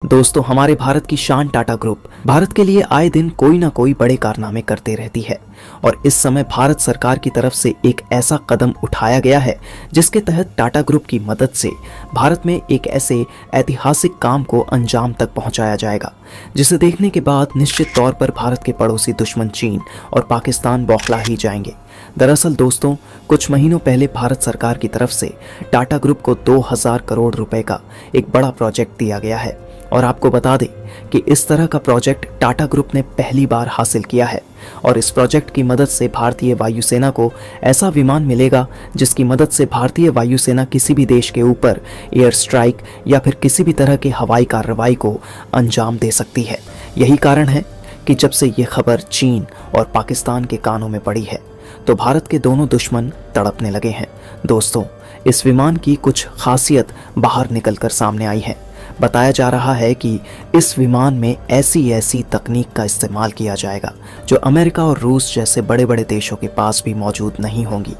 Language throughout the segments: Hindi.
दोस्तों, हमारे भारत की शान टाटा ग्रुप भारत के लिए आए दिन कोई ना कोई बड़े कारनामे करते रहती है और इस समय भारत सरकार की तरफ से एक ऐसा कदम उठाया गया है जिसके तहत टाटा ग्रुप की मदद से भारत में एक ऐसे ऐतिहासिक काम को अंजाम तक पहुंचाया जाएगा जिसे देखने के बाद निश्चित तौर पर भारत के पड़ोसी दुश्मन चीन और पाकिस्तान बौखला ही जाएंगे। दरअसल दोस्तों, कुछ महीनों पहले भारत सरकार की तरफ से टाटा ग्रुप को 2000 करोड़ रुपए का एक बड़ा प्रोजेक्ट दिया गया है और आपको बता दें कि इस तरह का प्रोजेक्ट टाटा ग्रुप ने पहली बार हासिल किया है और इस प्रोजेक्ट की मदद से भारतीय वायुसेना को ऐसा विमान मिलेगा जिसकी मदद से भारतीय वायुसेना किसी भी देश के ऊपर एयर स्ट्राइक या फिर किसी भी तरह के हवाई कार्रवाई को अंजाम दे सकती है। यही कारण है कि जब से ये खबर चीन और पाकिस्तान के कानों में पड़ी है तो भारत के दोनों दुश्मन तड़पने लगे हैं। दोस्तों, इस विमान की कुछ खासियत बाहर निकलकर सामने आई है। बताया जा रहा है कि इस विमान में ऐसी तकनीक का इस्तेमाल किया जाएगा जो अमेरिका और रूस जैसे बड़े बड़े देशों के पास भी मौजूद नहीं होंगी।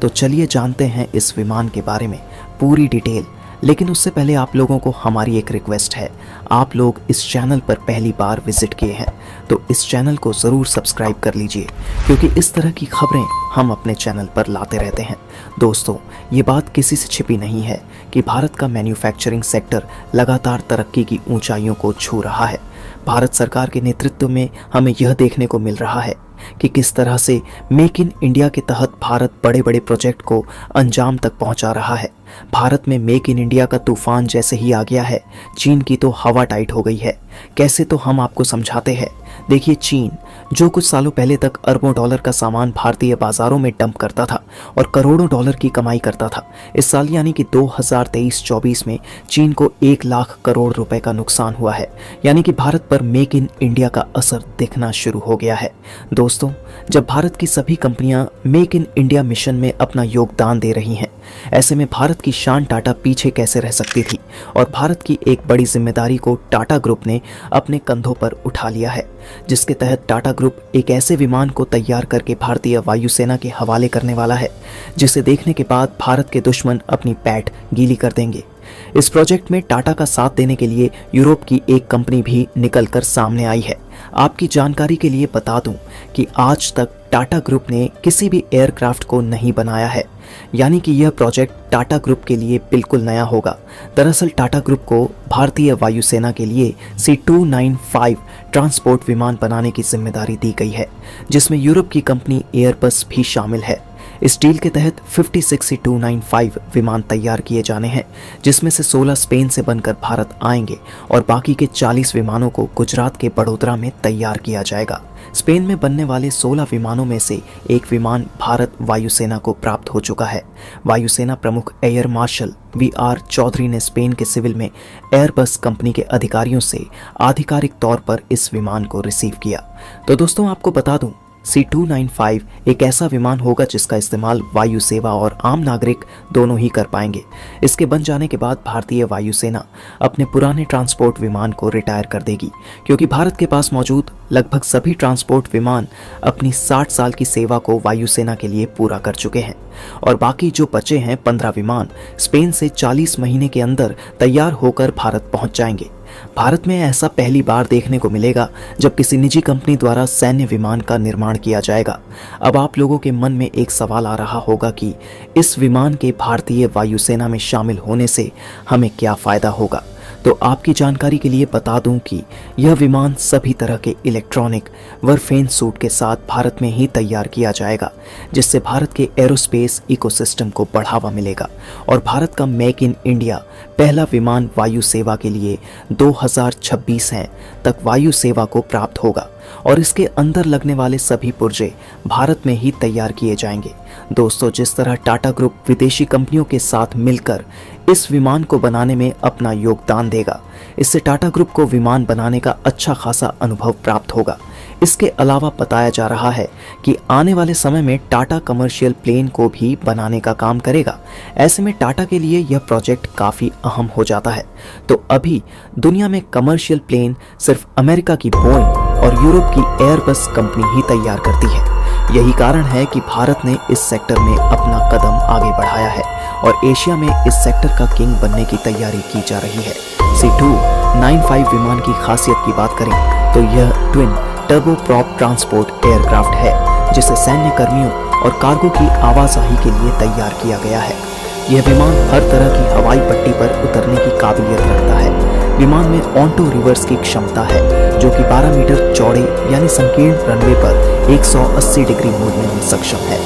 तो चलिए जानते हैं इस विमान के बारे में पूरी डिटेल। लेकिन उससे पहले आप लोगों को हमारी एक रिक्वेस्ट है, आप लोग इस चैनल पर पहली बार विजिट किए हैं तो इस चैनल को ज़रूर सब्सक्राइब कर लीजिए क्योंकि इस तरह की खबरें हम अपने चैनल पर लाते रहते हैं। दोस्तों, ये बात किसी से छिपी नहीं है कि भारत का मैन्युफैक्चरिंग सेक्टर लगातार तरक्की की ऊंचाइयों को छू रहा है। भारत सरकार के नेतृत्व में हमें यह देखने को मिल रहा है कि किस तरह से मेक इन इंडिया के तहत भारत बड़े बड़े प्रोजेक्ट को अंजाम तक पहुंचा रहा है। भारत में मेक इन इंडिया का तूफान जैसे ही आ गया है, चीन की तो हवा टाइट हो गई है। कैसे, तो हम आपको समझाते हैं। देखिए, चीन जो कुछ सालों पहले तक अरबों डॉलर का सामान भारतीय बाजारों में डंप करता था और करोड़ों डॉलर की कमाई करता था, इस साल यानी कि 2023-24 में चीन को 1 लाख करोड़ रुपए का नुकसान हुआ है। यानी कि भारत पर मेक इन इंडिया का असर दिखना शुरू हो गया है। दोस्तों, जब भारत की सभी कंपनियां मेक इन इंडिया मिशन में अपना योगदान दे रही हैं, ऐसे में भारत की शान टाटा पीछे कैसे रह सकती थी और भारत की एक बड़ी जिम्मेदारी को टाटा ग्रुप ने अपने कंधों पर उठा लिया है जिसके तहत टाटा ग्रुप एक ऐसे विमान को तैयार करके भारतीय वायुसेना के हवाले करने वाला है जिसे देखने के बाद भारत के दुश्मन अपनी पैठ गीली कर देंगे। इस प्रोजेक्ट में टाटा का साथ देने के लिए यूरोप की एक कंपनी भी निकलकर सामने आई है। आपकी जानकारी के लिए बता दूं कि आज तक टाटा ग्रुप ने किसी भी एयरक्राफ्ट को नहीं बनाया है, यानी कि यह प्रोजेक्ट टाटा ग्रुप के लिए बिल्कुल नया होगा। दरअसल टाटा ग्रुप को भारतीय वायुसेना के लिए C295 ट्रांसपोर्ट विमान बनाने की जिम्मेदारी दी गई है जिसमें यूरोप की कंपनी एयरबस भी शामिल है। इस डील के तहत 56 C295 विमान तैयार किए जाने हैं जिसमें से 16 स्पेन से बनकर भारत आएंगे और बाकी के 40 विमानों को गुजरात के बड़ोदरा में तैयार किया जाएगा। स्पेन में बनने वाले 16 विमानों में से एक विमान भारत वायुसेना को प्राप्त हो चुका है। वायुसेना प्रमुख एयर मार्शल VR चौधरी ने स्पेन के सिविल में एयरबस कंपनी के अधिकारियों से आधिकारिक तौर पर इस विमान को रिसीव किया। तो दोस्तों, आपको बता दूं, C295 एक ऐसा विमान होगा जिसका इस्तेमाल वायु सेवा और आम नागरिक दोनों ही कर पाएंगे। इसके बन जाने के बाद भारतीय वायुसेना अपने पुराने ट्रांसपोर्ट विमान को रिटायर कर देगी क्योंकि भारत के पास मौजूद लगभग सभी ट्रांसपोर्ट विमान अपनी 60 साल की सेवा को वायुसेना के लिए पूरा कर चुके हैं और बाकी जो बचे हैं 15 विमान स्पेन से 40 महीने के अंदर तैयार होकर भारत पहुंच जाएंगे। भारत में ऐसा पहली बार देखने को मिलेगा जब किसी निजी कंपनी द्वारा सैन्य विमान का निर्माण किया जाएगा। अब आप लोगों के मन में एक सवाल आ रहा होगा कि इस विमान के भारतीय वायुसेना में शामिल होने से हमें क्या फायदा होगा। तो आपकी जानकारी के लिए बता दूं कि यह विमान सभी तरह के इलेक्ट्रॉनिक वरफेन सूट के साथ भारत में ही तैयार किया जाएगा जिससे भारत के एरोस्पेस इकोसिस्टम को बढ़ावा मिलेगा और भारत का मेक इन इंडिया पहला विमान वायु सेवा के लिए 2026 तक वायु सेवा को प्राप्त होगा और इसके अंदर लगने वाले सभी पुर्जे भारत में ही तैयार किए जाएंगे। दोस्तों, जिस तरह टाटा ग्रुप विदेशी कंपनियों के साथ मिलकर इस विमान को बनाने में अपना योगदान देगा, इससे टाटा ग्रुप को विमान बनाने का अच्छा खासा अनुभव प्राप्त होगा। इसके अलावा बताया जा रहा है कि आने वाले समय में टाटा कमर्शियल प्लेन को भी बनाने का काम करेगा। ऐसे में टाटा के लिए यह प्रोजेक्ट काफ़ी अहम हो जाता है। तो अभी दुनिया में कमर्शियल प्लेन सिर्फ अमेरिका की बोइंग और यूरोप की एयरबस कंपनी ही तैयार करती है। यही कारण है कि भारत ने इस सेक्टर में अपना कदम आगे बढ़ाया है और एशिया में इस सेक्टर का किंग बनने की तैयारी की जा रही है। C2 95 विमान की खासियत की बात करें तो यह ट्विन टर्बोप्रॉप ट्रांसपोर्ट एयरक्राफ्ट है, जिसे सैन्य कर्मियों और कार्गो की आवाजाही के लिए तैयार किया गया है। यह विमान हर तरह की हवाई पट्टी पर उतरने की काबिलियत रखता है। विमान में ऑन-टू रिवर्स की क्षमता है, जो कि 12 मीटर चौड़े यानी संकीर्ण रनवे पर 180 डिग्री मोड़ने में सक्षम है।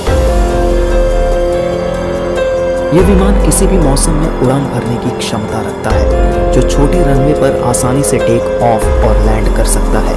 यह विमान किसी भी मौसम में उड़ान भरने की क्षमता रखता है, जो छोटे रनवे पर आसानी से टेक ऑफ और लैंड कर सकता है।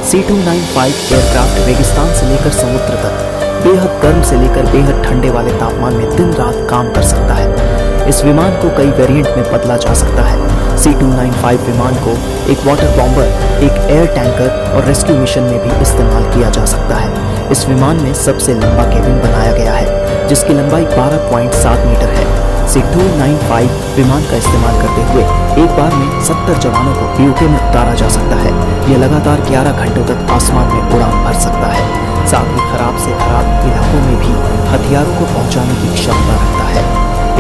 C295 एयरक्राफ्ट रेगिस्तान से लेकर समुद्र तक, बेहद गर्म से लेकर बेहद ठंडे वाले तापमान में दिन रात काम कर सकता है। इस विमान को कई वेरिएंट में बदला जा सकता है। C295 विमान को एक वाटर बॉम्बर, एक एयर टैंकर और रेस्क्यू मिशन में भी इस्तेमाल किया जा सकता है। इस विमान में सबसे लंबा केबिन बनाया गया है, जिसकी लंबाई 12.7 मीटर है। C295 विमान का इस्तेमाल करते हुए एक बार में 70 जवानों को यूके में उतारा जा सकता है। यह लगातार 11 घंटों तक आसमान में उड़ान भर सकता है। साथ ही खराब से खराब इलाकों में भी हथियारों को पहुंचाने की क्षमता रखता है।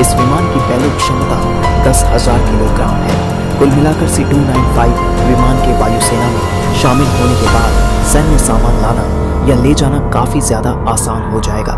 इस विमान की पेलोड क्षमता 10,000 किलोग्राम है। कुल मिलाकर C295 विमान के वायुसेना में शामिल होने के बाद सैन्य सामान लाना या ले जाना काफी ज्यादा आसान हो जाएगा।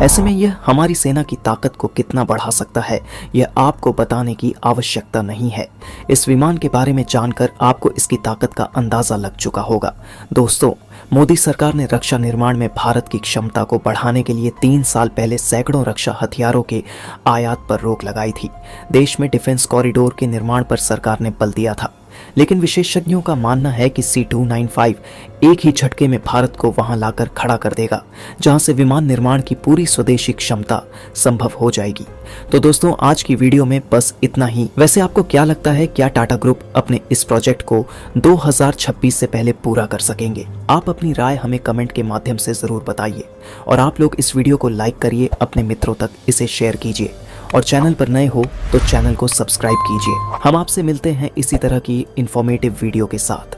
ऐसे में यह हमारी सेना की ताकत को कितना बढ़ा सकता है, यह आपको बताने की आवश्यकता नहीं है। इस विमान के बारे में जानकर आपको इसकी ताकत का अंदाजा लग चुका होगा। दोस्तों, मोदी सरकार ने रक्षा निर्माण में भारत की क्षमता को बढ़ाने के लिए 3 साल पहले सैकड़ों रक्षा हथियारों के आयात पर रोक लगाई थी। देश में डिफेंस कॉरिडोर के निर्माण पर सरकार ने बल दिया था, लेकिन विशेषज्ञों का मानना है कि C295 एक ही झटके में भारत को वहां लाकर खड़ा कर देगा, जहां से विमान निर्माण की पूरी स्वदेशी क्षमता संभव हो जाएगी। तो दोस्तों, आज की वीडियो में बस इतना ही। वैसे आपको क्या लगता है, क्या टाटा ग्रुप अपने इस प्रोजेक्ट को 2026 से पहले पूरा कर सकेंगे? आप अपनी राय हमें कमेंट के माध्यम से जरूर बताइए, और आप लोग इस वीडियो को लाइक करिए, अपने मित्रों तक इसे शेयर कीजिए, और चैनल पर नए हो तो चैनल को सब्सक्राइब कीजिए। हम आपसे मिलते हैं इसी तरह की इंफॉर्मेटिव वीडियो के साथ।